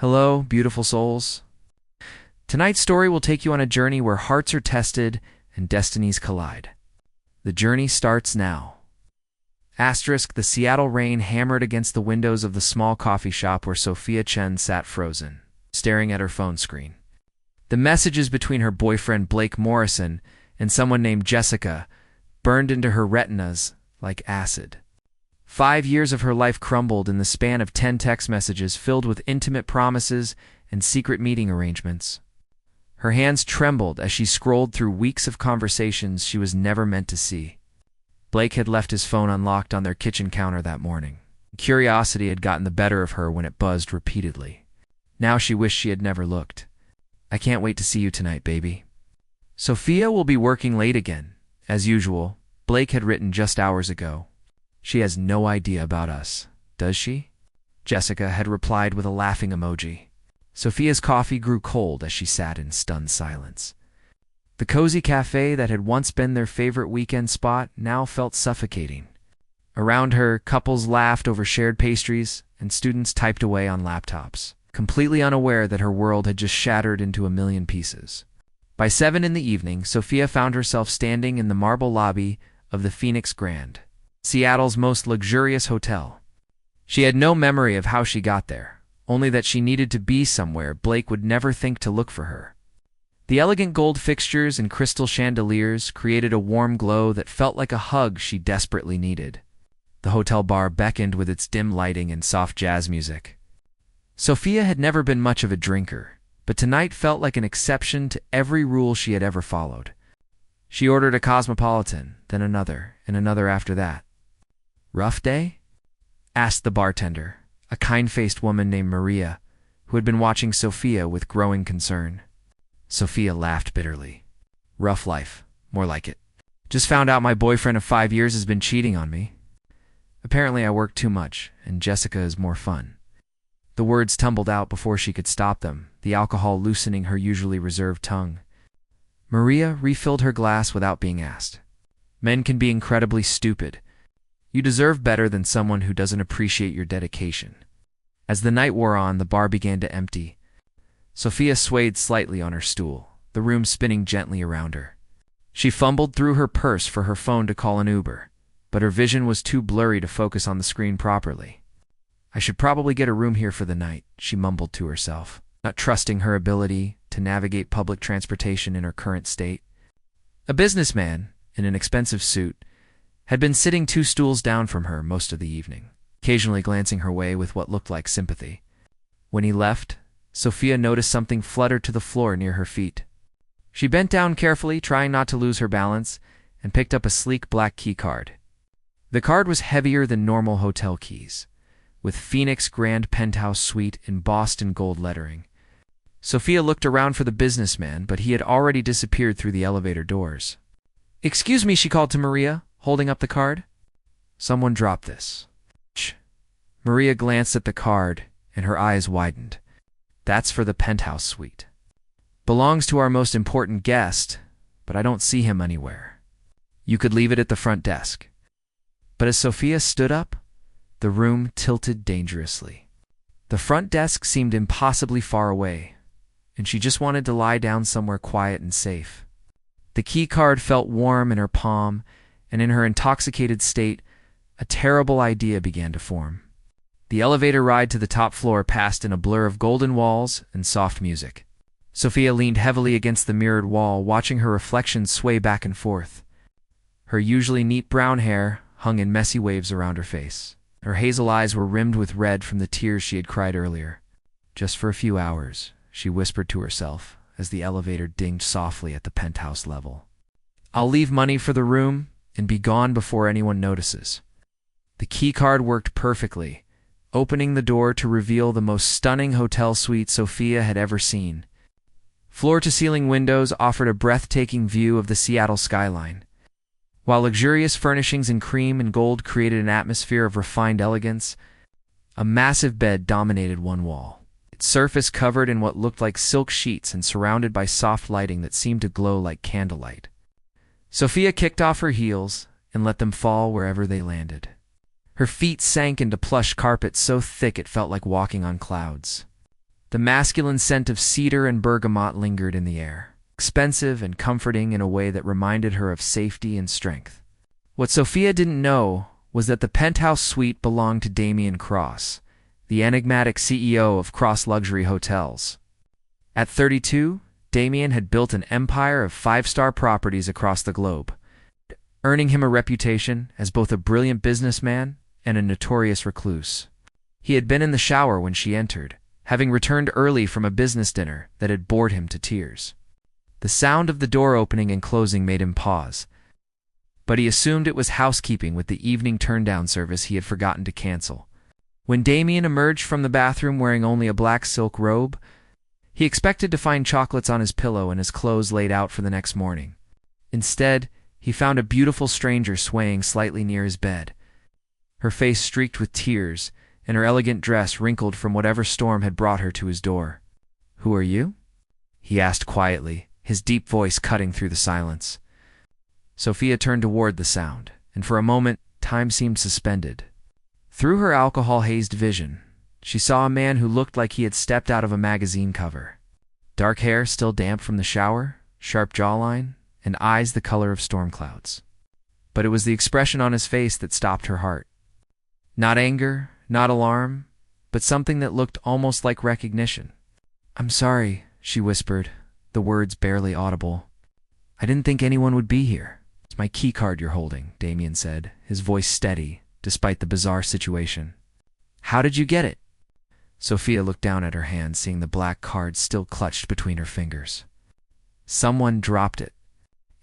Hello, beautiful souls. Tonight's story will take you on a journey where hearts are tested and destinies collide. The journey starts now. Asterisk, the Seattle rain hammered against the windows of the small coffee shop where Sophia Chen sat frozen, staring at her phone screen. The messages between her boyfriend Blake Morrison and someone named Jessica burned into her retinas like acid. 5 years of her life crumbled in the span of 10 text messages filled with intimate promises and secret meeting arrangements. Her hands trembled as she scrolled through weeks of conversations she was never meant to see. Blake had left his phone unlocked on their kitchen counter that morning. Curiosity had gotten the better of her when it buzzed repeatedly. Now she wished she had never looked. "I can't wait to see you tonight, baby." "Sophia will be working late again, as usual," Blake had written just hours ago. "She has no idea about us, does she?" Jessica had replied with a laughing emoji. Sophia's coffee grew cold as she sat in stunned silence. The cozy cafe that had once been their favorite weekend spot now felt suffocating. Around her, couples laughed over shared pastries, and students typed away on laptops, completely unaware that her world had just shattered into a million pieces. By 7 in the evening, Sophia found herself standing in the marble lobby of the Phoenix Grand, Seattle's most luxurious hotel. She had no memory of how she got there, only that she needed to be somewhere Blake would never think to look for her. The elegant gold fixtures and crystal chandeliers created a warm glow that felt like a hug she desperately needed. The hotel bar beckoned with its dim lighting and soft jazz music. Sophia had never been much of a drinker, but tonight felt like an exception to every rule she had ever followed. She ordered a cosmopolitan, then another, and another after that. "Rough day?" asked the bartender, a kind-faced woman named Maria, who had been watching Sophia with growing concern. Sophia laughed bitterly. "Rough life, more like it. Just found out my boyfriend of 5 years has been cheating on me. Apparently I work too much, and Jessica is more fun." The words tumbled out before she could stop them, the alcohol loosening her usually reserved tongue. Maria refilled her glass without being asked. "Men can be incredibly stupid. You deserve better than someone who doesn't appreciate your dedication." As the night wore on, the bar began to empty. Sophia swayed slightly on her stool, the room spinning gently around her. She fumbled through her purse for her phone to call an Uber, but her vision was too blurry to focus on the screen properly. "I should probably get a room here for the night," she mumbled to herself, not trusting her ability to navigate public transportation in her current state. A businessman, in an expensive suit, had been sitting 2 stools down from her most of the evening, occasionally glancing her way with what looked like sympathy. When he left, Sophia noticed something flutter to the floor near her feet. She bent down carefully, trying not to lose her balance, and picked up a sleek black key card. The card was heavier than normal hotel keys, with Phoenix Grand Penthouse Suite embossed in gold lettering. Sophia looked around for the businessman, but he had already disappeared through the elevator doors. "Excuse me," she called to Maria, holding up the card. "Someone dropped this." Shh. Maria glanced at the card, and her eyes widened. "That's for the penthouse suite. Belongs to our most important guest, but I don't see him anywhere. You could leave it at the front desk." But as Sophia stood up, the room tilted dangerously. The front desk seemed impossibly far away, and she just wanted to lie down somewhere quiet and safe. The key card felt warm in her palm, and in her intoxicated state, a terrible idea began to form. The elevator ride to the top floor passed in a blur of golden walls and soft music. Sophia leaned heavily against the mirrored wall, watching her reflection sway back and forth. Her usually neat brown hair hung in messy waves around her face. Her hazel eyes were rimmed with red from the tears she had cried earlier. "Just for a few hours," she whispered to herself as the elevator dinged softly at the penthouse level. "I'll leave money for the room and be gone before anyone notices." The key card worked perfectly, opening the door to reveal the most stunning hotel suite Sophia had ever seen. Floor-to-ceiling windows offered a breathtaking view of the Seattle skyline, while luxurious furnishings in cream and gold created an atmosphere of refined elegance. A massive bed dominated one wall, its surface covered in what looked like silk sheets and surrounded by soft lighting that seemed to glow like candlelight. Sophia kicked off her heels and let them fall wherever they landed. Her feet sank into plush carpet so thick it felt like walking on clouds. The masculine scent of cedar and bergamot lingered in the air, expensive and comforting in a way that reminded her of safety and strength. What Sophia didn't know was that the penthouse suite belonged to Damian Cross, the enigmatic CEO of Cross Luxury Hotels. At 32, Damian had built an empire of five-star properties across the globe, earning him a reputation as both a brilliant businessman and a notorious recluse. He had been in the shower when she entered, having returned early from a business dinner that had bored him to tears. The sound of the door opening and closing made him pause, but he assumed it was housekeeping with the evening turn-down service he had forgotten to cancel. When Damian emerged from the bathroom wearing only a black silk robe, he expected to find chocolates on his pillow and his clothes laid out for the next morning. Instead, he found a beautiful stranger swaying slightly near his bed, her face streaked with tears and her elegant dress wrinkled from whatever storm had brought her to his door. "Who are you?" he asked quietly, his deep voice cutting through the silence. Sophia turned toward the sound, and for a moment, time seemed suspended. Through her alcohol-hazed vision, she saw a man who looked like he had stepped out of a magazine cover. Dark hair still damp from the shower, sharp jawline, and eyes the color of storm clouds. But it was the expression on his face that stopped her heart. Not anger, not alarm, but something that looked almost like recognition. "I'm sorry," she whispered, the words barely audible. "I didn't think anyone would be here." "It's my key card you're holding," Damian said, his voice steady, despite the bizarre situation. "How did you get it?" Sophia looked down at her hand, seeing the black card still clutched between her fingers. "Someone dropped it.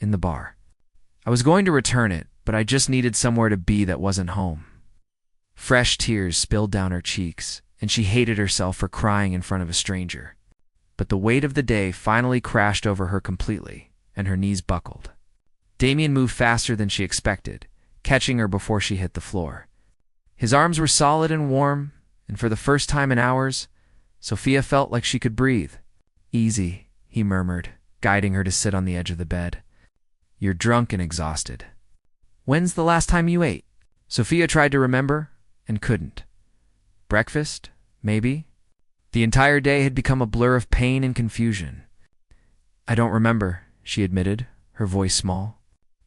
In the bar. I was going to return it, but I just needed somewhere to be that wasn't home." Fresh tears spilled down her cheeks, and she hated herself for crying in front of a stranger. But the weight of the day finally crashed over her completely, and her knees buckled. Damian moved faster than she expected, catching her before she hit the floor. His arms were solid and warm, and for the first time in hours, Sophia felt like she could breathe. "Easy," he murmured, guiding her to sit on the edge of the bed. "You're drunk and exhausted." "When's the last time you ate?" Sophia tried to remember, and couldn't. Breakfast, maybe? The entire day had become a blur of pain and confusion. "I don't remember," she admitted, her voice small.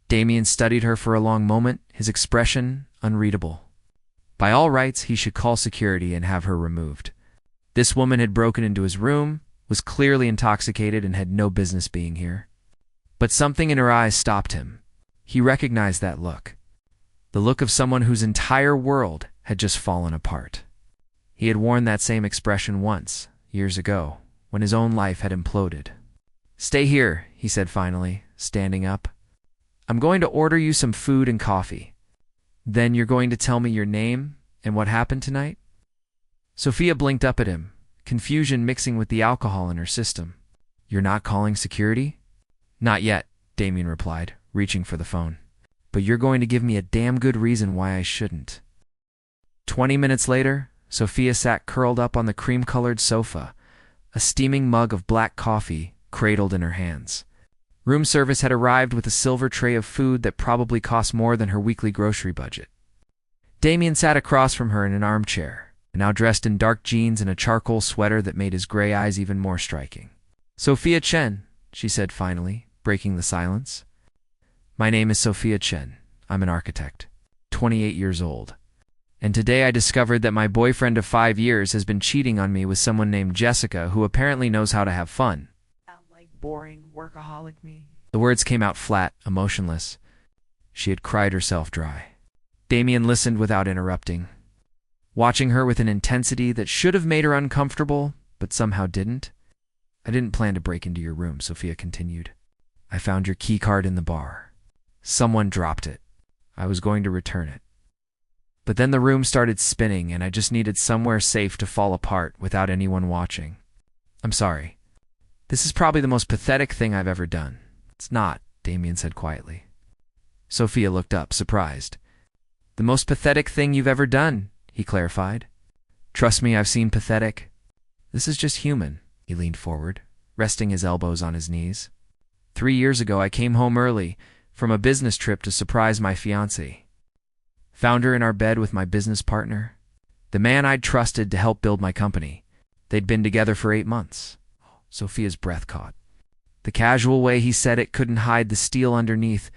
Damian studied her for a long moment, his expression unreadable. By all rights, he should call security and have her removed. This woman had broken into his room, was clearly intoxicated, and had no business being here. But something in her eyes stopped him. He recognized that look. The look of someone whose entire world had just fallen apart. He had worn that same expression once, years ago, when his own life had imploded. "Stay here," he said finally, standing up. "I'm going to order you some food and coffee. Then you're going to tell me your name and what happened tonight?" Sophia blinked up at him, confusion mixing with the alcohol in her system. "You're not calling security?" "Not yet," Damian replied, reaching for the phone. "But you're going to give me a damn good reason why I shouldn't." 20 minutes later, Sophia sat curled up on the cream-colored sofa, a steaming mug of black coffee cradled in her hands. Room service had arrived with a silver tray of food that probably cost more than her weekly grocery budget. Damian sat across from her in an armchair, now dressed in dark jeans and a charcoal sweater that made his gray eyes even more striking. "Sophia Chen," she said finally, breaking the silence. "My name is Sophia Chen. I'm an architect, 28 years old. And today I discovered that my boyfriend of 5 years has been cheating on me with someone named Jessica, who apparently knows how to have fun." "Sound like boring workaholic me." The words came out flat, emotionless. She had cried herself dry. Damian listened without interrupting, watching her with an intensity that should have made her uncomfortable, but somehow didn't. "I didn't plan to break into your room," Sophia continued. "I found your key card in the bar. Someone dropped it. I was going to return it. But then the room started spinning, and I just needed somewhere safe to fall apart without anyone watching. I'm sorry. This is probably the most pathetic thing I've ever done." "It's not," Damian said quietly. Sophia looked up, surprised. "The most pathetic thing you've ever done," he clarified. "Trust me, I've seen pathetic. This is just human." He leaned forward, resting his elbows on his knees. 3 years ago, I came home early from a business trip to surprise my fiancée. Found her in our bed with my business partner, the man I'd trusted to help build my company. They'd been together for 8 months. Sophia's breath caught. The casual way he said it couldn't hide the steel underneath,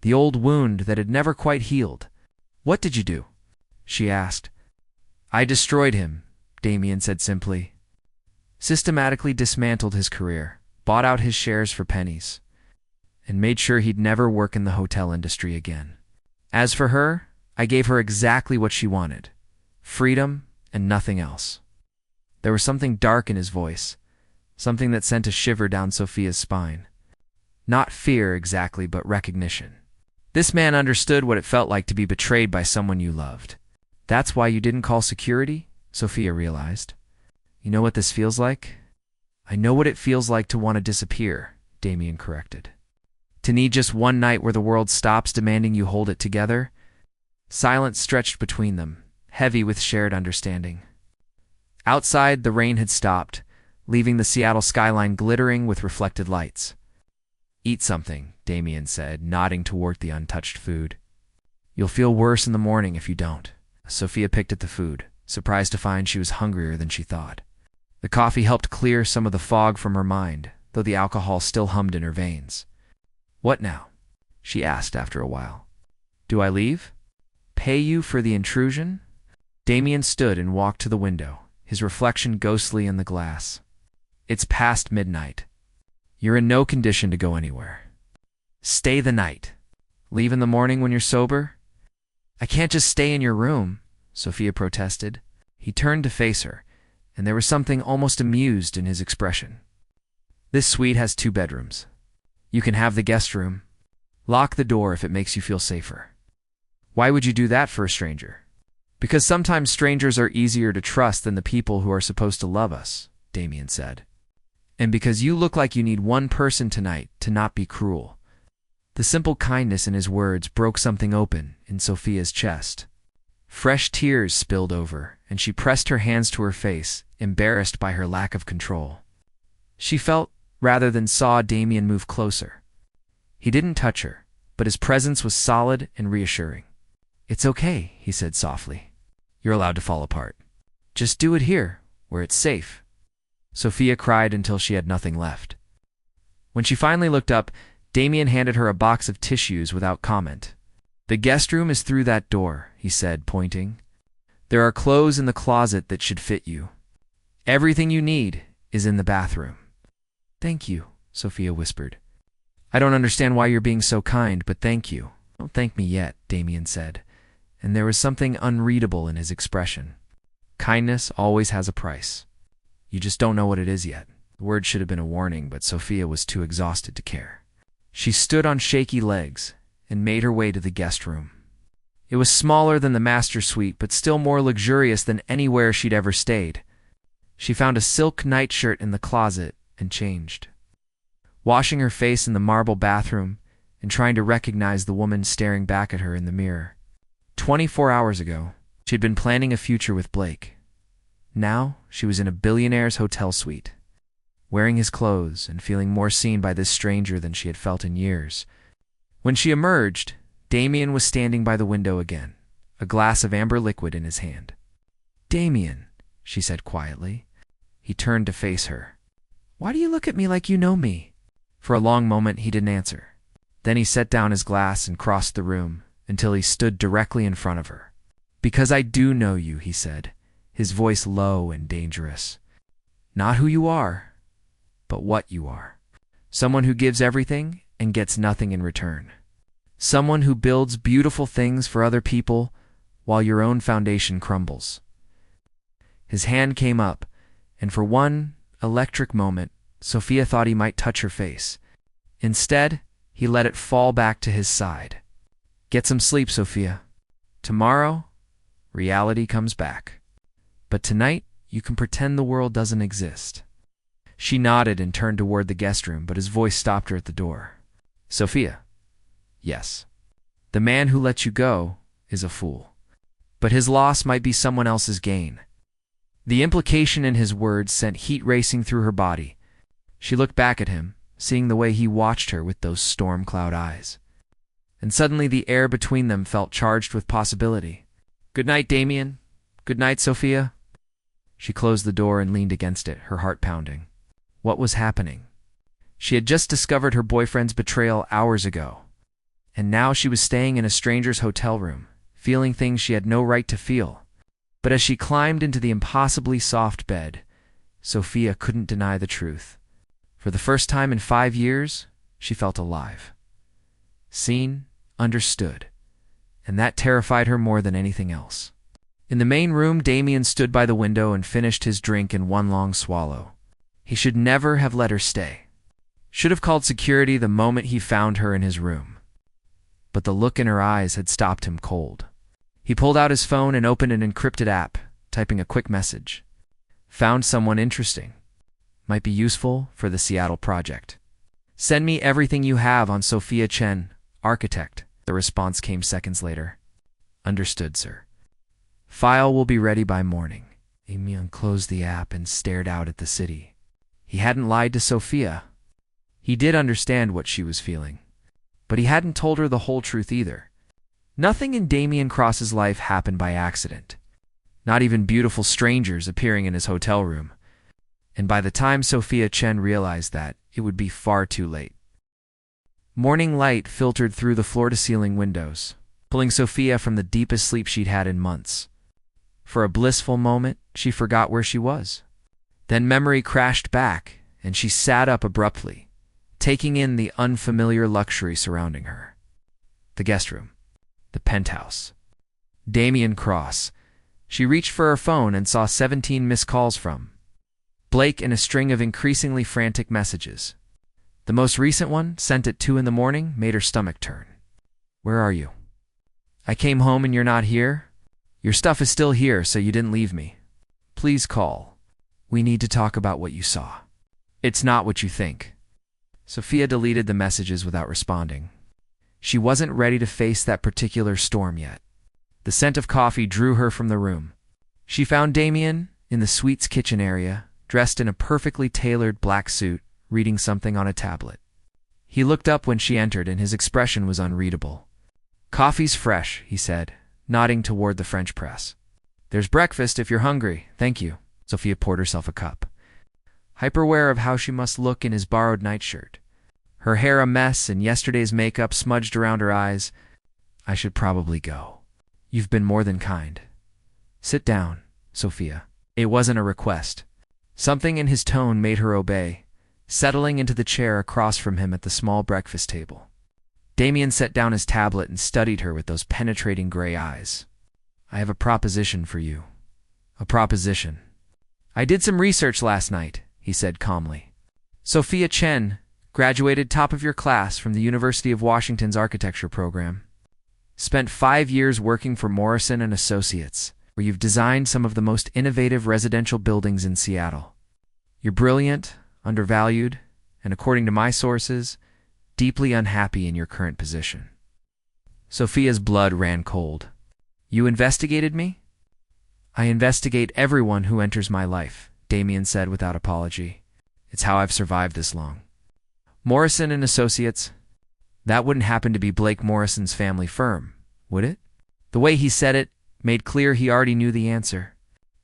the old wound that had never quite healed. "What did you do?" she asked. "I destroyed him," Damian said simply. "Systematically dismantled his career, bought out his shares for pennies, and made sure he'd never work in the hotel industry again. As for her, I gave her exactly what she wanted. Freedom and nothing else." There was something dark in his voice, something that sent a shiver down Sophia's spine. Not fear exactly, but recognition. This man understood what it felt like to be betrayed by someone you loved. "That's why you didn't call security?" Sophia realized. "You know what this feels like?" "I know what it feels like to want to disappear," Damian corrected. "To need just one night where the world stops demanding you hold it together." Silence stretched between them, heavy with shared understanding. Outside, the rain had stopped, leaving the Seattle skyline glittering with reflected lights. "Eat something," Damian said, nodding toward the untouched food. "You'll feel worse in the morning if you don't." Sophia picked at the food, surprised to find she was hungrier than she thought. The coffee helped clear some of the fog from her mind, though the alcohol still hummed in her veins. "What now?" she asked after a while. "Do I leave? Pay you for the intrusion?" Damian stood and walked to the window, his reflection ghostly in the glass. "It's past midnight. You're in no condition to go anywhere. Stay the night. Leave in the morning when you're sober." "I can't just stay in your room," Sophia protested. He turned to face her, and there was something almost amused in his expression. "This suite has 2 bedrooms. You can have the guest room. Lock the door if it makes you feel safer." "Why would you do that for a stranger?" "Because sometimes strangers are easier to trust than the people who are supposed to love us," Damian said. "And because you look like you need one person tonight to not be cruel." The simple kindness in his words broke something open in Sophia's chest. Fresh tears spilled over, and she pressed her hands to her face, embarrassed by her lack of control. She felt, rather than saw, Damian move closer. He didn't touch her, but his presence was solid and reassuring. "It's okay," he said softly. "You're allowed to fall apart. Just do it here, where it's safe." Sophia cried until she had nothing left. When she finally looked up, Damian handed her a box of tissues without comment. "The guest room is through that door," he said, pointing. "There are clothes in the closet that should fit you. Everything you need is in the bathroom." "Thank you," Sophia whispered. "I don't understand why you're being so kind, but thank you." "Don't thank me yet," Damian said, and there was something unreadable in his expression. Kindness always has a price. You just don't know what it is yet. The word should have been a warning, but Sophia was too exhausted to care. She stood on shaky legs and made her way to the guest room. It was smaller than the master suite, but still more luxurious than anywhere she'd ever stayed. She found a silk nightshirt in the closet and changed. Washing her face in the marble bathroom and trying to recognize the woman staring back at her in the mirror. 24 hours ago, she'd been planning a future with Blake. Now, she was in a billionaire's hotel suite, wearing his clothes and feeling more seen by this stranger than she had felt in years. When she emerged, Damian was standing by the window again, a glass of amber liquid in his hand. "Damian," she said quietly. He turned to face her. "Why do you look at me like you know me?" For a long moment, he didn't answer. Then he set down his glass and crossed the room until he stood directly in front of her. "Because I do know you," he said, his voice low and dangerous. "Not who you are, but what you are. Someone who gives everything and gets nothing in return. Someone who builds beautiful things for other people while your own foundation crumbles." His hand came up, and for one electric moment, Sophia thought he might touch her face. Instead, he let it fall back to his side. "Get some sleep, Sophia. Tomorrow, reality comes back. But tonight, you can pretend the world doesn't exist." She nodded and turned toward the guest room, but his voice stopped her at the door. "Sophia." "Yes. The man who let you go is a fool. But his loss might be someone else's gain." The implication in his words sent heat racing through her body. She looked back at him, seeing the way he watched her with those storm cloud eyes. And suddenly the air between them felt charged with possibility. "Good night, Damian. Good night, Sophia." She closed the door and leaned against it, her heart pounding. What was happening? She had just discovered her boyfriend's betrayal hours ago, and now she was staying in a stranger's hotel room, feeling things she had no right to feel. But as she climbed into the impossibly soft bed, Sophia couldn't deny the truth. For the first time in 5 years, she felt alive. Seen, understood, and that terrified her more than anything else. In the main room, Damian stood by the window and finished his drink in one long swallow. He should never have let her stay. Should have called security the moment he found her in his room. But the look in her eyes had stopped him cold. He pulled out his phone and opened an encrypted app, typing a quick message. Found someone interesting. Might be useful for the Seattle project. Send me everything you have on Sophia Chen, architect. The response came seconds later. Understood, sir. File will be ready by morning. Damian closed the app and stared out at the city. He hadn't lied to Sophia. He did understand what she was feeling. But he hadn't told her the whole truth either. Nothing in Damian Cross's life happened by accident. Not even beautiful strangers appearing in his hotel room. And by the time Sophia Chen realized that, it would be far too late. Morning light filtered through the floor-to-ceiling windows, pulling Sophia from the deepest sleep she'd had in months. For a blissful moment, she forgot where she was. Then memory crashed back, and she sat up abruptly, taking in the unfamiliar luxury surrounding her. The guest room. The penthouse. Damian Cross. She reached for her phone and saw 17 missed calls from Blake and a string of increasingly frantic messages. The most recent one, sent at 2 in the morning, made her stomach turn. Where are you? I came home and you're not here? Your stuff is still here, so you didn't leave me. Please call. We need to talk about what you saw. It's not what you think. Sophia deleted the messages without responding. She wasn't ready to face that particular storm yet. The scent of coffee drew her from the room. She found Damian in the suite's kitchen area, dressed in a perfectly tailored black suit, reading something on a tablet. He looked up when she entered, and his expression was unreadable. Coffee's fresh, he said, nodding toward the French press. There's breakfast if you're hungry, thank you. Sophia poured herself a cup. Hyper-aware of how she must look in his borrowed nightshirt. Her hair a mess and yesterday's makeup smudged around her eyes. I should probably go. You've been more than kind. Sit down, Sophia. It wasn't a request. Something in his tone made her obey, settling into the chair across from him at the small breakfast table. Damian set down his tablet and studied her with those penetrating gray eyes. I have a proposition for you. A proposition. I did some research last night, he said calmly. Sophia Chen graduated top of your class from the University of Washington's architecture program. Spent 5 years working for Morrison & Associates, where you've designed some of the most innovative residential buildings in Seattle. You're brilliant, undervalued, and according to my sources, deeply unhappy in your current position. Sophia's blood ran cold. You investigated me? I investigate everyone who enters my life, Damian said without apology. It's how I've survived this long. Morrison & Associates? That wouldn't happen to be Blake Morrison's family firm, would it? The way he said it made clear he already knew the answer.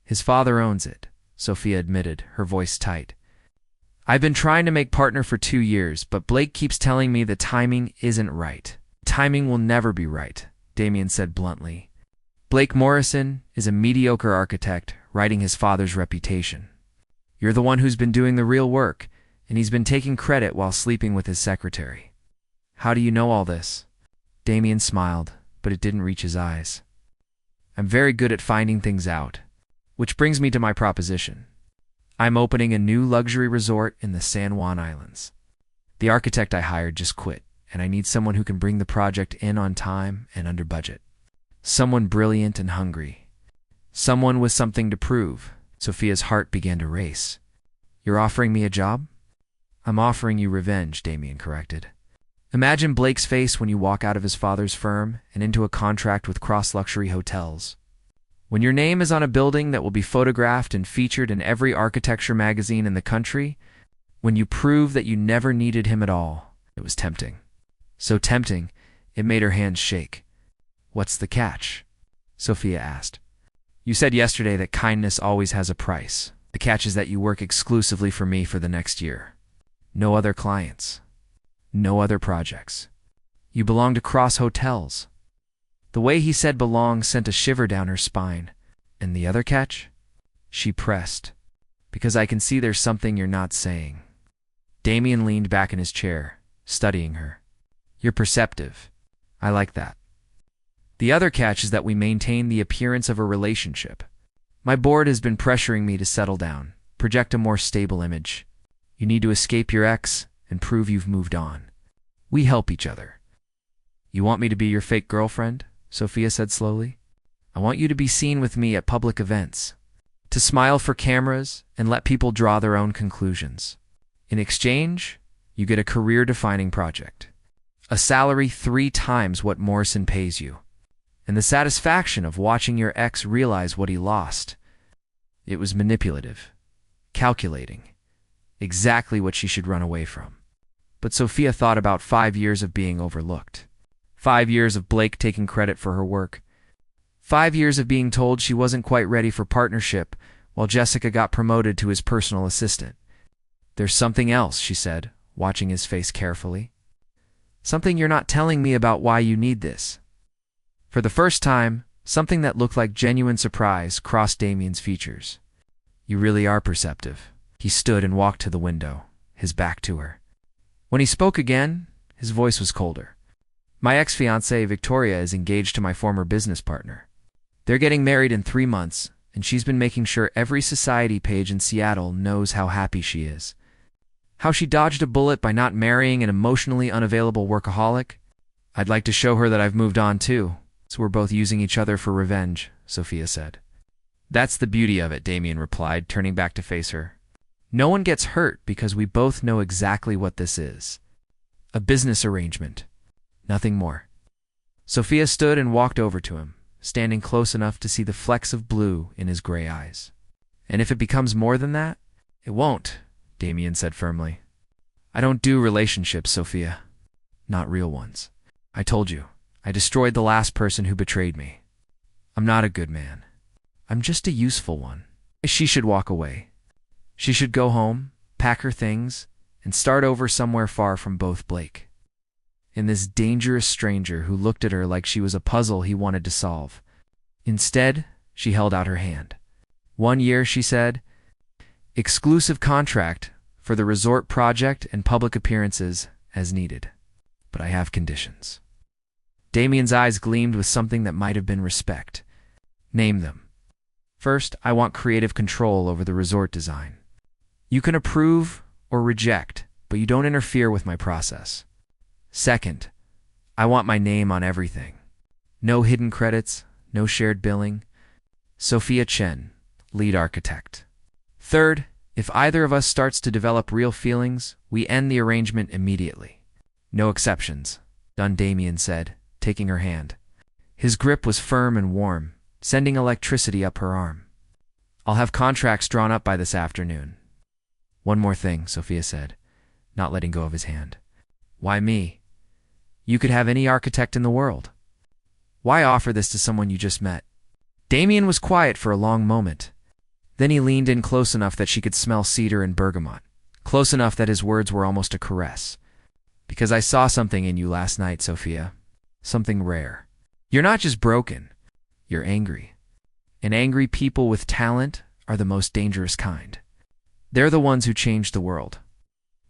His father owns it, Sophia admitted, her voice tight. I've been trying to make partner for 2 years, but Blake keeps telling me the timing isn't right. Timing will never be right, Damian said bluntly. Blake Morrison is a mediocre architect, riding his father's reputation. You're the one who's been doing the real work, and he's been taking credit while sleeping with his secretary. How do you know all this? Damian smiled, but it didn't reach his eyes. I'm very good at finding things out, which brings me to my proposition. I'm opening a new luxury resort in the San Juan Islands. The architect I hired just quit, and I need someone who can bring the project in on time and under budget. Someone brilliant and hungry. Someone with something to prove. Sophia's heart began to race. You're offering me a job? I'm offering you revenge, Damian corrected. Imagine Blake's face when you walk out of his father's firm and into a contract with Cross Luxury Hotels. When your name is on a building that will be photographed and featured in every architecture magazine in the country, when you prove that you never needed him at all. It was tempting. So tempting, it made her hands shake. What's the catch? Sophia asked. You said yesterday that kindness always has a price. The catch is that you work exclusively for me for the next year. No other clients. No other projects. You belong to Cross Hotels. The way he said belong sent a shiver down her spine. And the other catch? She pressed. Because I can see there's something you're not saying. Damian leaned back in his chair, studying her. You're perceptive. I like that. The other catch is that we maintain the appearance of a relationship. My board has been pressuring me to settle down, project a more stable image. You need to escape your ex and prove you've moved on. We help each other. You want me to be your fake girlfriend? Sophia said slowly. I want you to be seen with me at public events, to smile for cameras and let people draw their own conclusions. In exchange, you get a career-defining project, a salary 3 times what Morrison pays you, and the satisfaction of watching your ex realize what he lost. It was manipulative, calculating, exactly what she should run away from. But Sophia thought about 5 years of being overlooked, 5 years of Blake taking credit for her work, 5 years of being told she wasn't quite ready for partnership while Jessica got promoted to his personal assistant. There's something else, she said, watching his face carefully. Something you're not telling me about why you need this. For the first time, something that looked like genuine surprise crossed Damian's features. You really are perceptive. He stood and walked to the window, his back to her. When he spoke again, his voice was colder. My ex-fiancée, Victoria, is engaged to my former business partner. They're getting married in 3 months, and she's been making sure every society page in Seattle knows how happy she is. How she dodged a bullet by not marrying an emotionally unavailable workaholic. I'd like to show her that I've moved on too, so we're both using each other for revenge, Sophia said. That's the beauty of it, Damian replied, turning back to face her. No one gets hurt because we both know exactly what this is. A business arrangement. Nothing more. Sophia stood and walked over to him, standing close enough to see the flecks of blue in his gray eyes. And if it becomes more than that, it won't, Damian said firmly. I don't do relationships, Sophia. Not real ones. I told you, I destroyed the last person who betrayed me. I'm not a good man. I'm just a useful one. She should walk away. She should go home, pack her things, and start over somewhere far from both Blake and this dangerous stranger who looked at her like she was a puzzle he wanted to solve. Instead, she held out her hand. 1 year, she said. Exclusive contract for the resort project and public appearances as needed. But I have conditions. Damian's eyes gleamed with something that might have been respect. Name them. First, I want creative control over the resort design. You can approve or reject, but you don't interfere with my process. Second, I want my name on everything. No hidden credits, no shared billing. Sophia Chen, lead architect. Third, if either of us starts to develop real feelings, we end the arrangement immediately. No exceptions, Done, Damian said, taking her hand. His grip was firm and warm, sending electricity up her arm. I'll have contracts drawn up by this afternoon. One more thing, Sophia said, not letting go of his hand. Why me? You could have any architect in the world. Why offer this to someone you just met? Damian was quiet for a long moment. Then he leaned in close enough that she could smell cedar and bergamot, close enough that his words were almost a caress. Because I saw something in you last night, Sophia. Something rare. You're not just broken. You're angry. And angry people with talent are the most dangerous kind. They're the ones who change the world.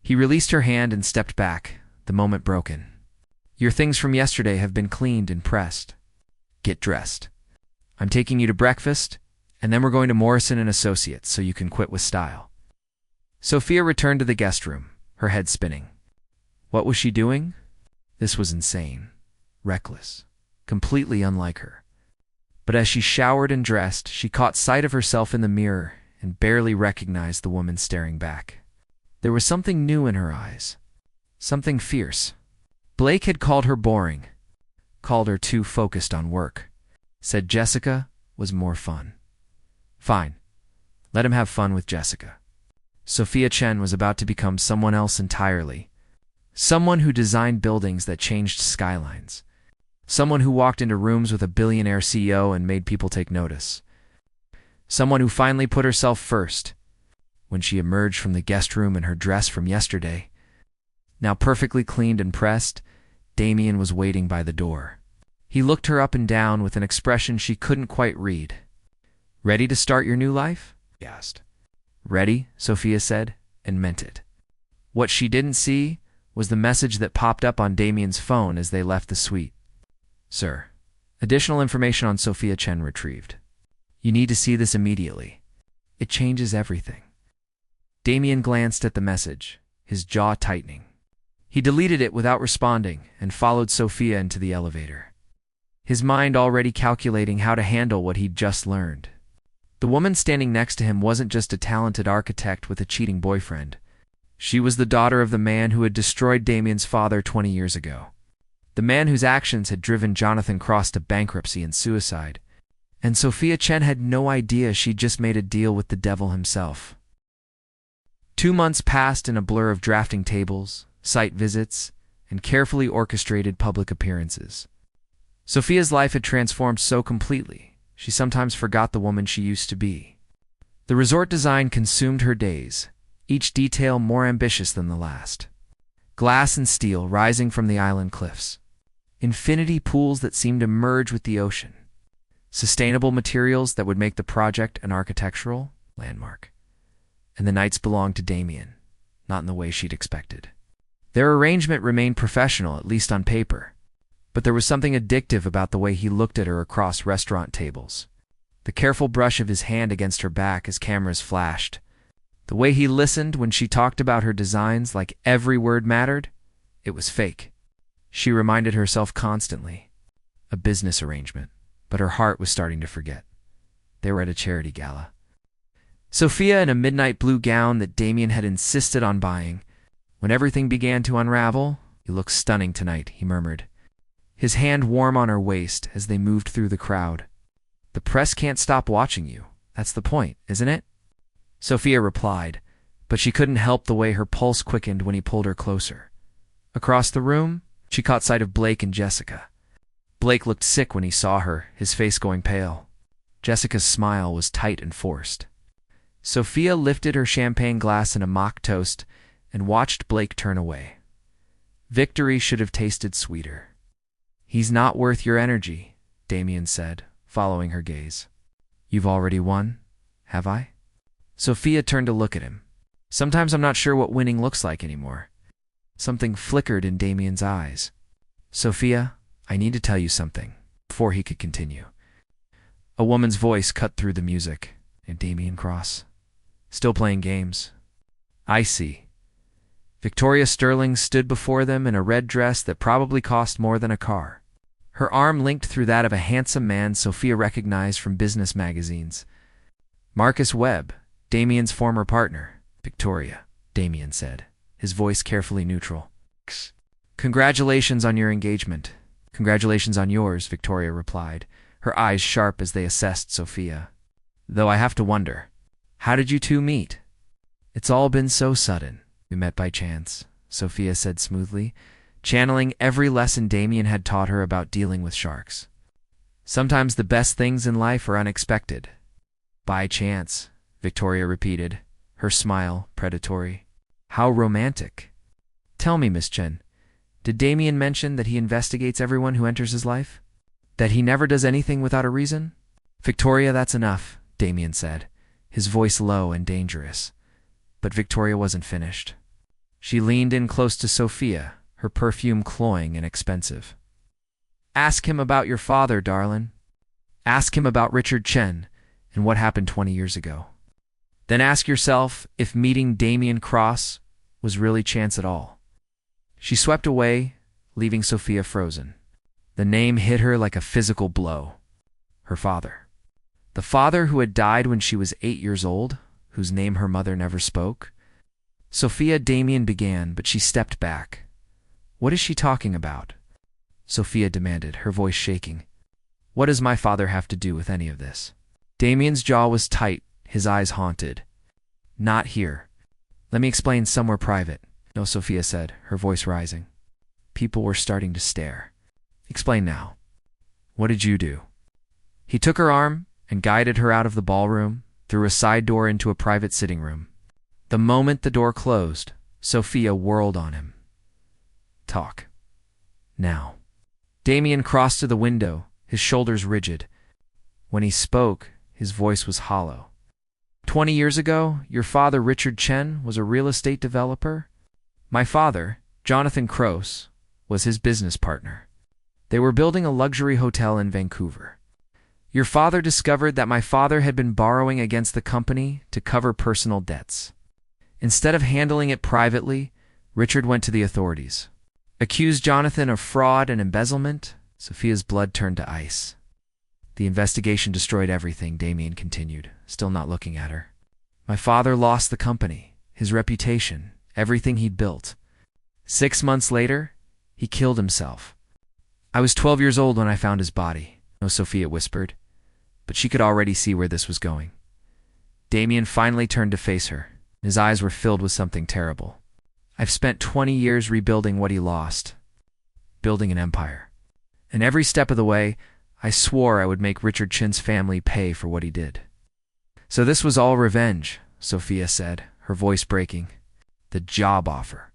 He released her hand and stepped back, the moment broken. Your things from yesterday have been cleaned and pressed. Get dressed. I'm taking you to breakfast, and then we're going to Morrison & Associates so you can quit with style. Sophia returned to the guest room, her head spinning. What was she doing? This was insane, reckless, completely unlike her. But as she showered and dressed, she caught sight of herself in the mirror and barely recognized the woman staring back. There was something new in her eyes, something fierce. Blake had called her boring, called her too focused on work. Said Jessica was more fun. Fine, let him have fun with Jessica. Sophia Chen was about to become someone else entirely. Someone who designed buildings that changed skylines. Someone who walked into rooms with a billionaire CEO and made people take notice. Someone who finally put herself first. When she emerged from the guest room in her dress from yesterday, now perfectly cleaned and pressed, Damian was waiting by the door. He looked her up and down with an expression she couldn't quite read. "Ready to start your new life?" he asked. "Ready," Sophia said, and meant it. What she didn't see was the message that popped up on Damian's phone as they left the suite. "Sir, additional information on Sophia Chen retrieved. You need to see this immediately. It changes everything." Damian glanced at the message, his jaw tightening. He deleted it without responding and followed Sophia into the elevator, his mind already calculating how to handle what he'd just learned. The woman standing next to him wasn't just a talented architect with a cheating boyfriend. She was the daughter of the man who had destroyed Damian's father 20 years ago. The man whose actions had driven Jonathan Cross to bankruptcy and suicide. And Sophia Chen had no idea she'd just made a deal with the devil himself. 2 months passed in a blur of drafting tables, site visits, and carefully orchestrated public appearances. Sophia's life had transformed so completely, she sometimes forgot the woman she used to be. The resort design consumed her days, each detail more ambitious than the last. Glass and steel rising from the island cliffs. Infinity pools that seemed to merge with the ocean. Sustainable materials that would make the project an architectural landmark. And the nights belonged to Damian, not in the way she'd expected. Their arrangement remained professional, at least on paper, but there was something addictive about the way he looked at her across restaurant tables. The careful brush of his hand against her back as cameras flashed. The way he listened when she talked about her designs like every word mattered. It was fake. She reminded herself constantly. A business arrangement, but her heart was starting to forget. They were at a charity gala. Sophia in a midnight blue gown that Damian had insisted on buying. When everything began to unravel, "You look stunning tonight," he murmured, his hand warm on her waist as they moved through the crowd. "The press can't stop watching you. That's the point, isn't it?" Sophia replied, but she couldn't help the way her pulse quickened when he pulled her closer. Across the room, she caught sight of Blake and Jessica. Blake looked sick when he saw her, his face going pale. Jessica's smile was tight and forced. Sophia lifted her champagne glass in a mock toast and watched Blake turn away. Victory should have tasted sweeter. "He's not worth your energy," Damian said, following her gaze. "You've already won, have I?" Sophia turned to look at him. "Sometimes I'm not sure what winning looks like anymore." Something flickered in Damian's eyes. "Sophia, I need to tell you something," before he could continue. A woman's voice cut through the music, and Damian Cross. "Still playing games. I see." Victoria Sterling stood before them in a red dress that probably cost more than a car. Her arm linked through that of a handsome man Sophia recognized from business magazines. "Marcus Webb, Damian's former partner." "Victoria," Damian said, his voice carefully neutral. "Congratulations on your engagement." "Congratulations on yours," Victoria replied, her eyes sharp as they assessed Sophia. "Though I have to wonder, how did you two meet?" "It's all been so sudden. We met by chance," Sophia said smoothly, channeling every lesson Damian had taught her about dealing with sharks. "Sometimes the best things in life are unexpected." "By chance," Victoria repeated, her smile predatory. "How romantic." "Tell me, Miss Chen, did Damian mention that he investigates everyone who enters his life? That he never does anything without a reason?" "Victoria, that's enough," Damian said, his voice low and dangerous. But Victoria wasn't finished. She leaned in close to Sophia, her perfume cloying and expensive. "Ask him about your father, darling. Ask him about Richard Chen and what happened 20 years ago. Then ask yourself if meeting Damian Cross was really chance at all." She swept away, leaving Sophia frozen. The name hit her like a physical blow. Her father. The father who had died when she was 8 years old, whose name her mother never spoke. Sophia Damian began, but she stepped back. "What is she talking about?" Sophia demanded, her voice shaking. "What does my father have to do with any of this?" Damian's jaw was tight, his eyes haunted. "Not here. Let me explain somewhere private." "No," Sophia said, her voice rising. People were starting to stare. "Explain now. What did you do?" He took her arm and guided her out of the ballroom, through a side door into a private sitting room. The moment the door closed, Sophia whirled on him. Talk. Now. Damian crossed to the window, his shoulders rigid. When he spoke, his voice was hollow. 20 years ago, your father, Richard Chen, was a real estate developer. My father, Damian Cross, was his business partner. They were building a luxury hotel in Vancouver. Your father discovered that my father had been borrowing against the company to cover personal debts. Instead of handling it privately, Richard went to the authorities. Accused Jonathan of fraud and embezzlement. Sophia's blood turned to ice. The investigation destroyed everything, Damian continued, still not looking at her. My father lost the company, his reputation, everything he'd built. 6 months later, he killed himself. I was 12 years old when I found his body, Sophia whispered, but she could already see where this was going. Damian finally turned to face her. His eyes were filled with something terrible. I've spent 20 years rebuilding what he lost, building an empire. And every step of the way, I swore I would make Richard Chen's family pay for what he did. So this was all revenge, Sophia said, her voice breaking. The job offer,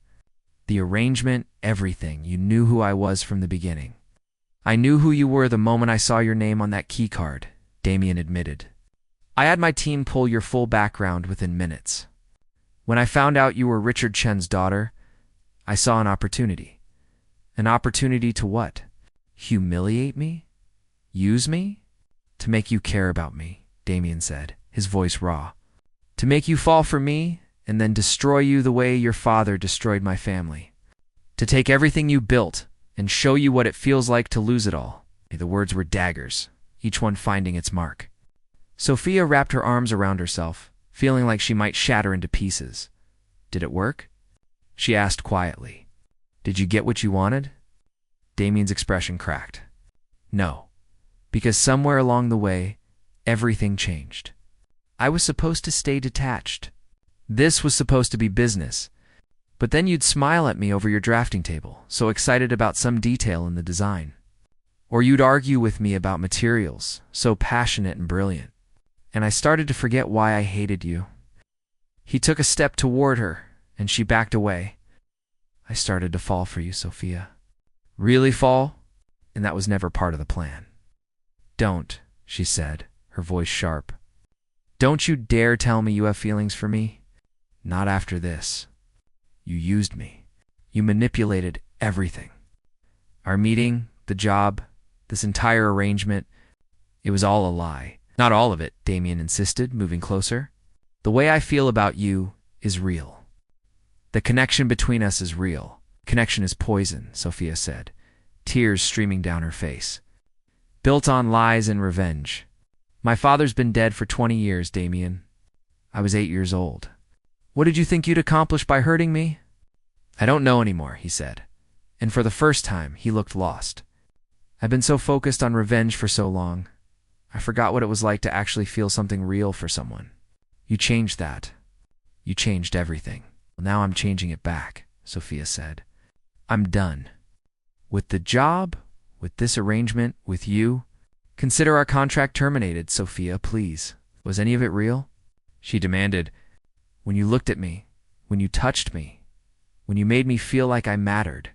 the arrangement, everything. You knew who I was from the beginning. I knew who you were the moment I saw your name on that key card, Damian admitted. I had my team pull your full background within minutes. When I found out you were Richard Chen's daughter, I saw an opportunity. An opportunity to what? Humiliate me? Use me? To make you care about me, Damian said, his voice raw. To make you fall for me and then destroy you the way your father destroyed my family. To take everything you built and show you what it feels like to lose it all. The words were daggers, each one finding its mark. Sophia wrapped her arms around herself, feeling like she might shatter into pieces. Did it work? She asked quietly. Did you get what you wanted? Damian's expression cracked. No, because somewhere along the way, everything changed. I was supposed to stay detached. This was supposed to be business. But then you'd smile at me over your drafting table, so excited about some detail in the design. Or you'd argue with me about materials, so passionate and brilliant. And I started to forget why I hated you. He took a step toward her, and she backed away. I started to fall for you, Sophia. Really fall? And that was never part of the plan. Don't, she said, her voice sharp. Don't you dare tell me you have feelings for me. Not after this. You used me. You manipulated everything. Our meeting, the job, this entire arrangement, it was all a lie. Not all of it, Damian insisted, moving closer. The way I feel about you is real. The connection between us is real. Connection is poison, Sophia said, tears streaming down her face. Built on lies and revenge. My father's been dead for 20 years, Damian. I was 8 years old. What did you think you'd accomplish by hurting me? I don't know anymore, he said. And for the first time, he looked lost. I've been so focused on revenge for so long. I forgot what it was like to actually feel something real for someone. You changed that. You changed everything. Well, now I'm changing it back, Sophia said. I'm done. With the job, with this arrangement, with you. Consider our contract terminated, Sophia, please. Was any of it real? She demanded. When you looked at me, when you touched me, when you made me feel like I mattered.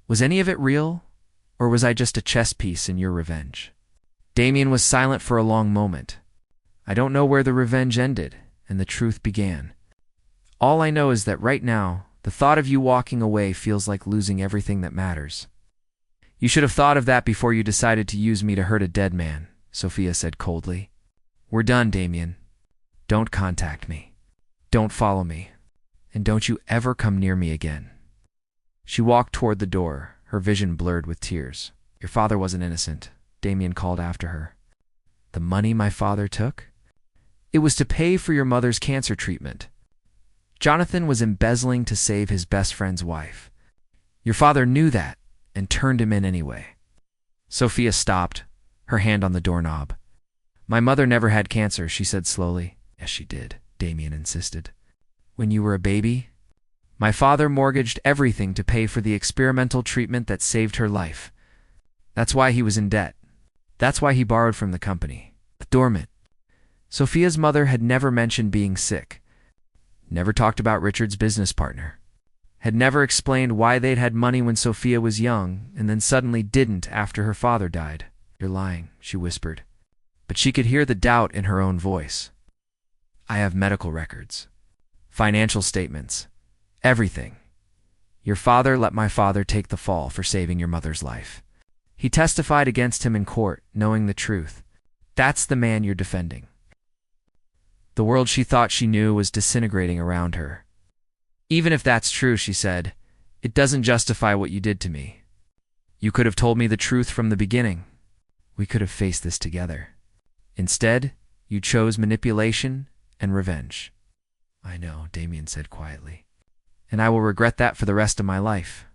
Was any of it real, or was I just a chess piece in your revenge? Damian was silent for a long moment. I don't know where the revenge ended and the truth began. All I know is that right now, the thought of you walking away feels like losing everything that matters. You should have thought of that before you decided to use me to hurt a dead man, Sophia said coldly. We're done, Damian. Don't contact me. Don't follow me. And don't you ever come near me again. She walked toward the door, her vision blurred with tears. Your father wasn't innocent, Damian called after her. The money my father took? It was to pay for your mother's cancer treatment. Jonathan was embezzling to save his best friend's wife. Your father knew that and turned him in anyway. Sophia stopped, her hand on the doorknob. My mother never had cancer, she said slowly. Yes, she did, Damian insisted. When you were a baby? My father mortgaged everything to pay for the experimental treatment that saved her life. That's why he was in debt. That's why he borrowed from the company. dormant. Sophia's mother had never mentioned being sick, never talked about Richard's business partner, had never explained why they'd had money when Sophia was young and then suddenly didn't after her father died. "You're lying," she whispered. But she could hear the doubt in her own voice. "I have medical records, financial statements, everything. Your father let my father take the fall for saving your mother's life. He testified against him in court, knowing the truth. That's the man you're defending." The world she thought she knew was disintegrating around her. "Even if that's true," she said, "it doesn't justify what you did to me. You could have told me the truth from the beginning. We could have faced this together. Instead, you chose manipulation and revenge." "I know," Damian said quietly, "and I will regret that for the rest of my life."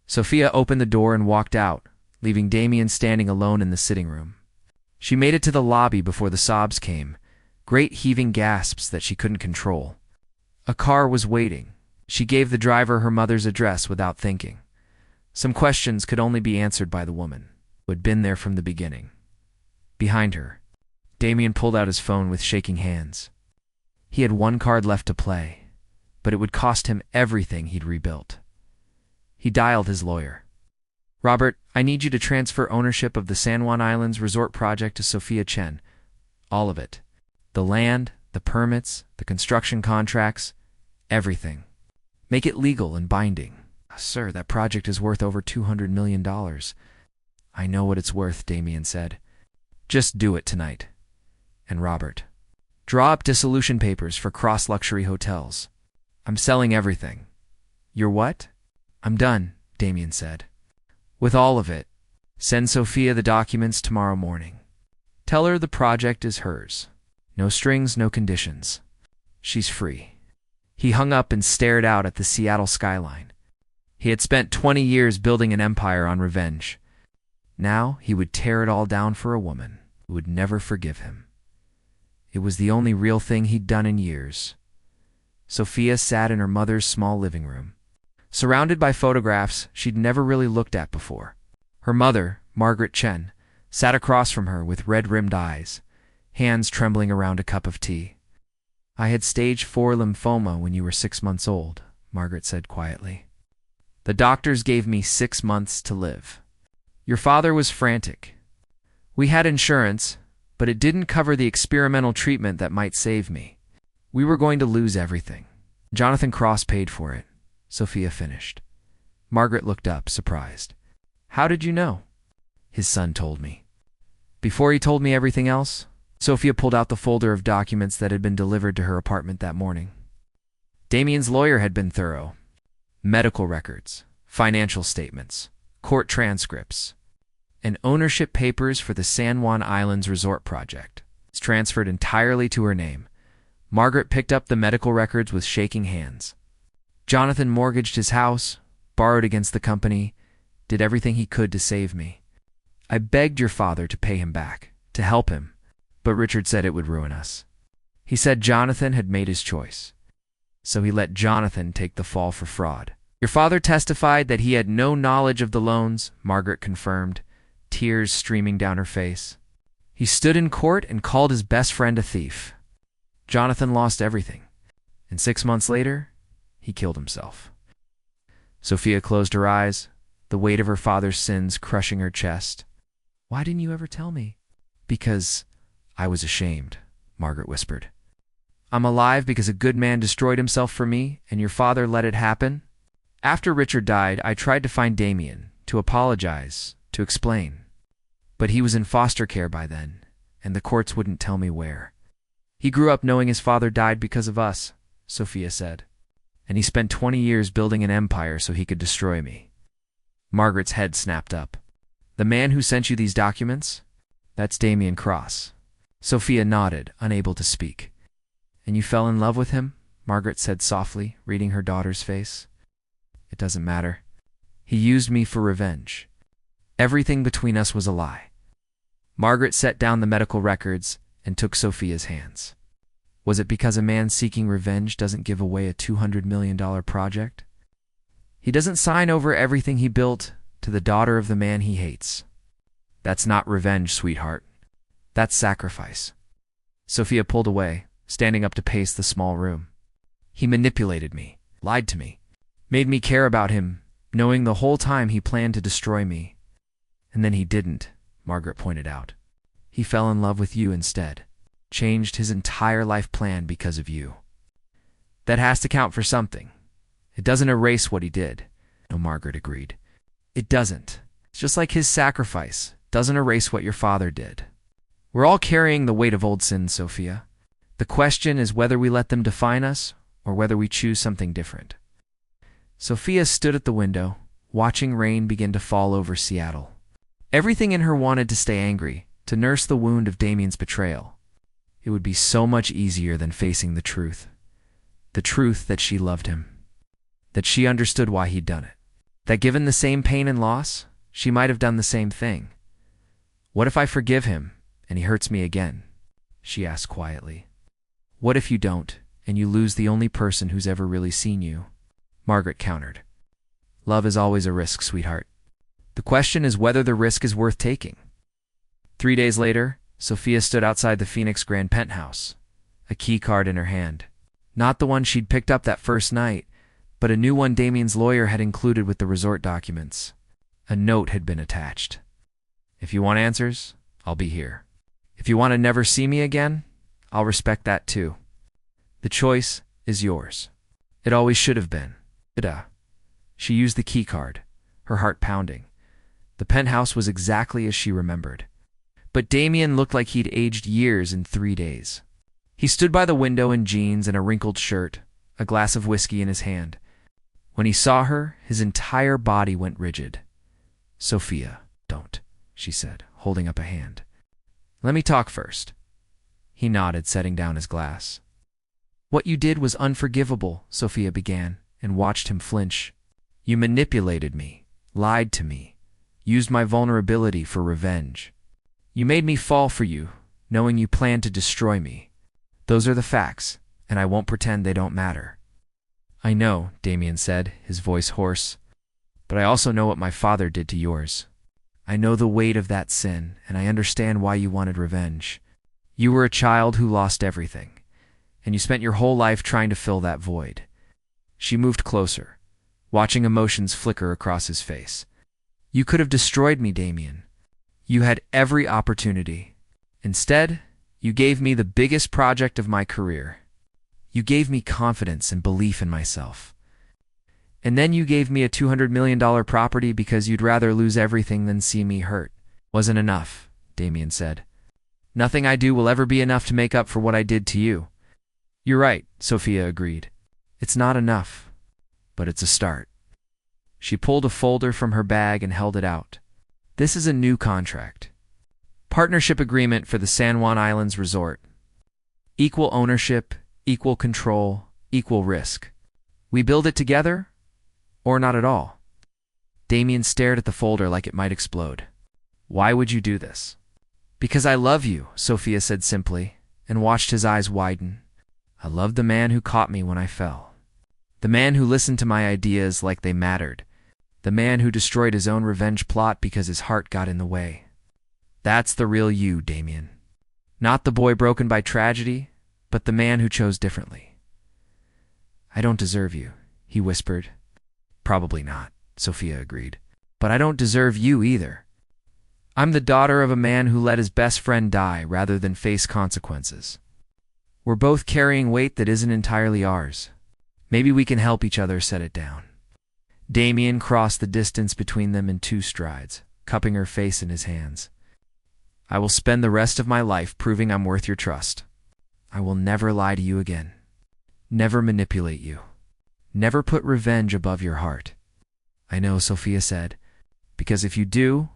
Sophia opened the door and walked out, leaving Damian standing alone in the sitting room. She made it to the lobby before the sobs came, great heaving gasps that she couldn't control. A car was waiting. She gave the driver her mother's address without thinking. Some questions could only be answered by the woman who had been there from the beginning. Behind her, Damian pulled out his phone with shaking hands. He had one card left to play, but it would cost him everything he'd rebuilt. He dialed his lawyer. "Robert, I need you to transfer ownership of the San Juan Islands resort project to Sophia Chen. All of it. The land, the permits, the construction contracts, everything. Make it legal and binding." "Sir, that project is worth over $200 million. "I know what it's worth," Damian said. "Just do it tonight." "And Robert, draw up dissolution papers for Cross Luxury Hotels. I'm selling everything." "You're what?" "I'm done," Damian said. "With all of it. Send Sophia the documents tomorrow morning. Tell her the project is hers. No strings, no conditions. She's free." He hung up and stared out at the Seattle skyline. He had spent 20 years building an empire on revenge. Now he would tear it all down for a woman who would never forgive him. It was the only real thing he'd done in years. Sophia sat in her mother's small living room, surrounded by photographs she'd never really looked at before. Her mother, Margaret Chen, sat across from her with red-rimmed eyes, hands trembling around a cup of tea. "I had stage 4 lymphoma when you were 6 months old," Margaret said quietly. "The doctors gave me 6 months to live. Your father was frantic. We had insurance, but it didn't cover the experimental treatment that might save me. We were going to lose everything. Jonathan Cross paid for it," Sophia finished. Margaret looked up, surprised. "How did you know?" "His son told me." "Before he told me everything else?" Sophia pulled out the folder of documents that had been delivered to her apartment that morning. Damian's lawyer had been thorough. Medical records, financial statements, court transcripts, and ownership papers for the San Juan Islands resort project. It's transferred entirely to her name. Margaret picked up the medical records with shaking hands. "Jonathan mortgaged his house, borrowed against the company, did everything he could to save me. I begged your father to pay him back, to help him, but Richard said it would ruin us. He said Jonathan had made his choice, so he let Jonathan take the fall for fraud. Your father testified that he had no knowledge of the loans," Margaret confirmed, tears streaming down her face. "He stood in court and called his best friend a thief. Jonathan lost everything, and 6 months later, he killed himself." Sophia closed her eyes, the weight of her father's sins crushing her chest. "Why didn't you ever tell me?" "Because I was ashamed," Margaret whispered. "I'm alive because a good man destroyed himself for me, and your father let it happen? After Richard died, I tried to find Damian, to apologize, to explain. But he was in foster care by then, and the courts wouldn't tell me where. He grew up knowing his father died because of us," Sophia said. "And he spent 20 years building an empire so he could destroy me." Margaret's head snapped up. "The man who sent you these documents? That's Damian Cross." Sophia nodded, unable to speak. "And you fell in love with him?" Margaret said softly, reading her daughter's face. "It doesn't matter. He used me for revenge. Everything between us was a lie." Margaret set down the medical records and took Sophia's hands. Was it because a man seeking revenge doesn't give away a $200 million project? He doesn't sign over everything he built to the daughter of the man he hates. That's not revenge, sweetheart. That's sacrifice. Sophia pulled away, standing up to pace the small room. He manipulated me, lied to me, made me care about him, knowing the whole time he planned to destroy me. And then he didn't, Margaret pointed out. He fell in love with you instead, changed his entire life plan because of you. That has to count for something. It doesn't erase what he did. No, Margaret agreed. It doesn't. It's just like his sacrifice doesn't erase what your father did. We're all carrying the weight of old sins, Sophia. The question is whether we let them define us or whether we choose something different. Sophia stood at the window, watching rain begin to fall over Seattle. Everything in her wanted to stay angry, to nurse the wound of Damian's betrayal. It would be so much easier than facing the truth. The truth that she loved him. That she understood why he'd done it. That given the same pain and loss, she might have done the same thing. What if I forgive him and he hurts me again? She asked quietly. What if you don't, and you lose the only person who's ever really seen you? Margaret countered. Love is always a risk, sweetheart. The question is whether the risk is worth taking. 3 days later, Sophia stood outside the Phoenix Grand penthouse, a key card in her hand. Not the one she'd picked up that first night, but a new one Damian's lawyer had included with the resort documents. A note had been attached. If you want answers, I'll be here. If you want to never see me again, I'll respect that too. The choice is yours. It always should have been. She used the key card, her heart pounding. The penthouse was exactly as she remembered. But Damian looked like he'd aged years in 3 days. He stood by the window in jeans and a wrinkled shirt, a glass of whiskey in his hand. When he saw her, his entire body went rigid. Sophia, don't, she said, holding up a hand. Let me talk first. He nodded, setting down his glass. What you did was unforgivable, Sophia began, and watched him flinch. You manipulated me, lied to me, used my vulnerability for revenge. You made me fall for you, knowing you planned to destroy me. Those are the facts, and I won't pretend they don't matter. I know, Damian said, his voice hoarse, but I also know what my father did to yours. I know the weight of that sin, and I understand why you wanted revenge. You were a child who lost everything, and you spent your whole life trying to fill that void. She moved closer, watching emotions flicker across his face. You could have destroyed me, Damian. You had every opportunity. Instead, you gave me the biggest project of my career. You gave me confidence and belief in myself. And then you gave me a $200 million property because you'd rather lose everything than see me hurt. Wasn't enough, Damian said. Nothing I do will ever be enough to make up for what I did to you. You're right, Sophia agreed. It's not enough, but it's a start. She pulled a folder from her bag and held it out. This is a new contract. Partnership agreement for the San Juan Islands Resort. Equal ownership, equal control, equal risk. We build it together, or not at all. Damian stared at the folder like it might explode. Why would you do this? Because I love you, Sophia said simply, and watched his eyes widen. I loved the man who caught me when I fell. The man who listened to my ideas like they mattered. The man who destroyed his own revenge plot because his heart got in the way. That's the real you, Damian. Not the boy broken by tragedy, but the man who chose differently. I don't deserve you, he whispered. Probably not, Sophia agreed. But I don't deserve you either. I'm the daughter of a man who let his best friend die rather than face consequences. We're both carrying weight that isn't entirely ours. Maybe we can help each other set it down. Damian crossed the distance between them in 2 strides, cupping her face in his hands. I will spend the rest of my life proving I'm worth your trust. I will never lie to you again. Never manipulate you. Never put revenge above your heart. I know, Sophia said, because if you do,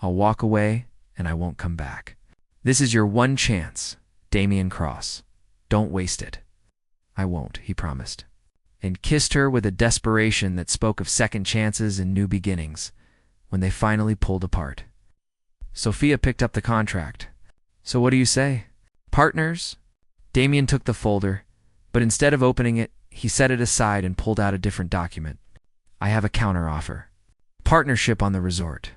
I'll walk away and I won't come back. This is your one chance, Damian Cross. Don't waste it. I won't, he promised, and kissed her with a desperation that spoke of second chances and new beginnings when they finally pulled apart. Sophia picked up the contract. So what do you say? Partners? Damian took the folder, but instead of opening it, he set it aside and pulled out a different document. I have a counteroffer. Partnership on the resort.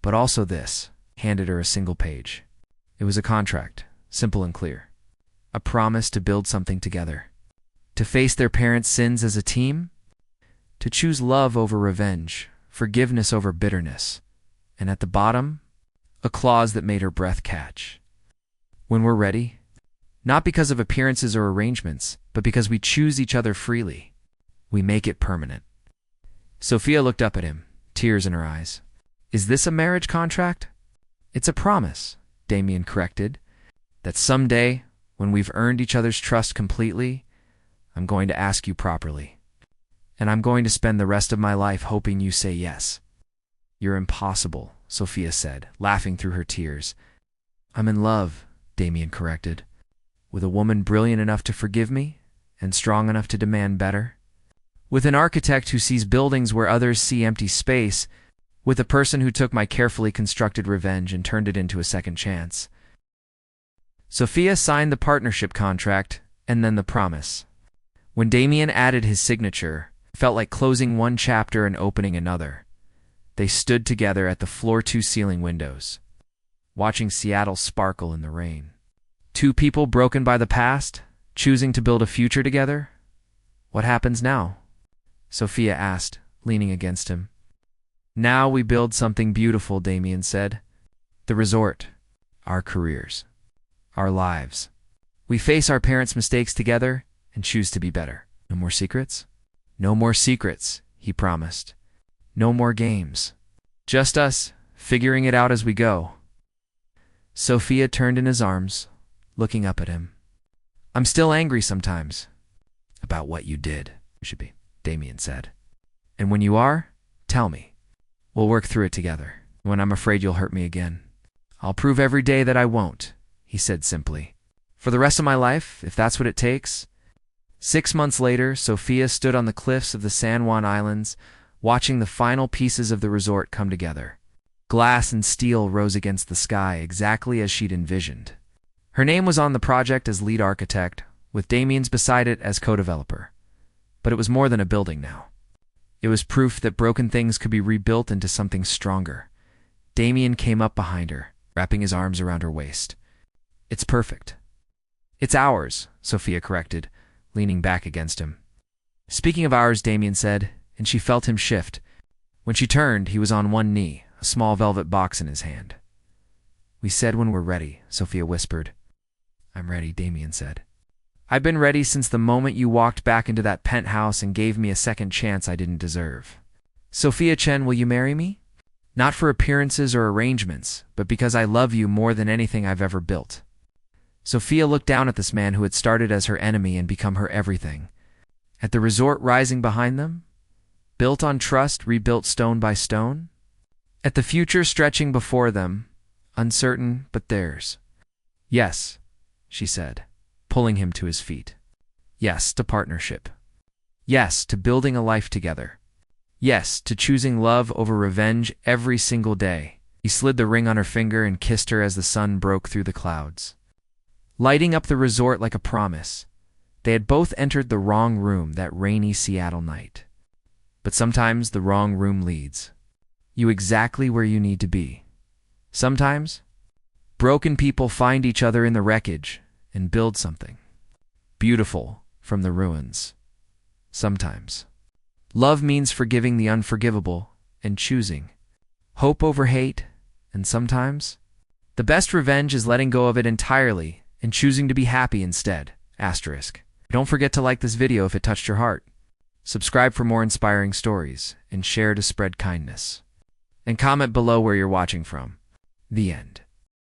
But also this, handed her a single page. It was a contract, simple and clear. A promise to build something together. To face their parents' sins as a team. To choose love over revenge, forgiveness over bitterness. And at the bottom, a clause that made her breath catch. When we're ready, not because of appearances or arrangements, but because we choose each other freely, we make it permanent. Sophia looked up at him, tears in her eyes. Is this a marriage contract? It's a promise, Damian corrected, that someday, when we've earned each other's trust completely, I'm going to ask you properly. And I'm going to spend the rest of my life hoping you say yes. You're impossible, Sophia said, laughing through her tears. I'm in love, Damian corrected, with a woman brilliant enough to forgive me and strong enough to demand better. With an architect who sees buildings where others see empty space, with a person who took my carefully constructed revenge and turned it into a second chance. Sophia signed the partnership contract and then the promise. When Damian added his signature, it felt like closing one chapter and opening another. They stood together at the floor-to-ceiling windows, watching Seattle sparkle in the rain. Two people broken by the past, choosing to build a future together? What happens now? Sophia asked, leaning against him. Now we build something beautiful, Damian said. The resort, our careers, our lives. We face our parents' mistakes together and choose to be better. No more secrets? No more secrets, he promised. No more games. Just us, figuring it out as we go. Sophia turned in his arms, looking up at him. I'm still angry sometimes. About what you did, should be, Damian said. And when you are, tell me. We'll work through it together. When I'm afraid you'll hurt me again. I'll prove every day that I won't, he said simply. For the rest of my life, if that's what it takes. 6 months later, Sophia stood on the cliffs of the San Juan Islands, watching the final pieces of the resort come together. Glass and steel rose against the sky exactly as she'd envisioned. Her name was on the project as lead architect, with Damian's beside it as co-developer. But it was more than a building now. It was proof that broken things could be rebuilt into something stronger. Damian came up behind her, wrapping his arms around her waist. It's perfect. It's ours, Sophia corrected, leaning back against him. Speaking of ours, Damian said, and she felt him shift. When she turned, he was on one knee, a small velvet box in his hand. We said when we're ready, Sophia whispered. I'm ready, Damian said. I've been ready since the moment you walked back into that penthouse and gave me a second chance I didn't deserve. Sophia Chen, will you marry me? Not for appearances or arrangements, but because I love you more than anything I've ever built. Sophia looked down at this man who had started as her enemy and become her everything. At the resort rising behind them, built on trust, rebuilt stone by stone. At the future stretching before them, uncertain but theirs. Yes, she said, pulling him to his feet. Yes to partnership. Yes to building a life together. Yes to choosing love over revenge every single day. He slid the ring on her finger and kissed her as the sun broke through the clouds, lighting up the resort like a promise. They had both entered the wrong room that rainy Seattle night. But sometimes the wrong room leads you exactly where you need to be. Sometimes, broken people find each other in the wreckage and build something beautiful from the ruins. Sometimes, love means forgiving the unforgivable and choosing hope over hate, and sometimes, the best revenge is letting go of it entirely and choosing to be happy instead. Asterisk. Don't forget to like this video if it touched your heart. Subscribe for more inspiring stories, and share to spread kindness. And comment below where you're watching from. The end.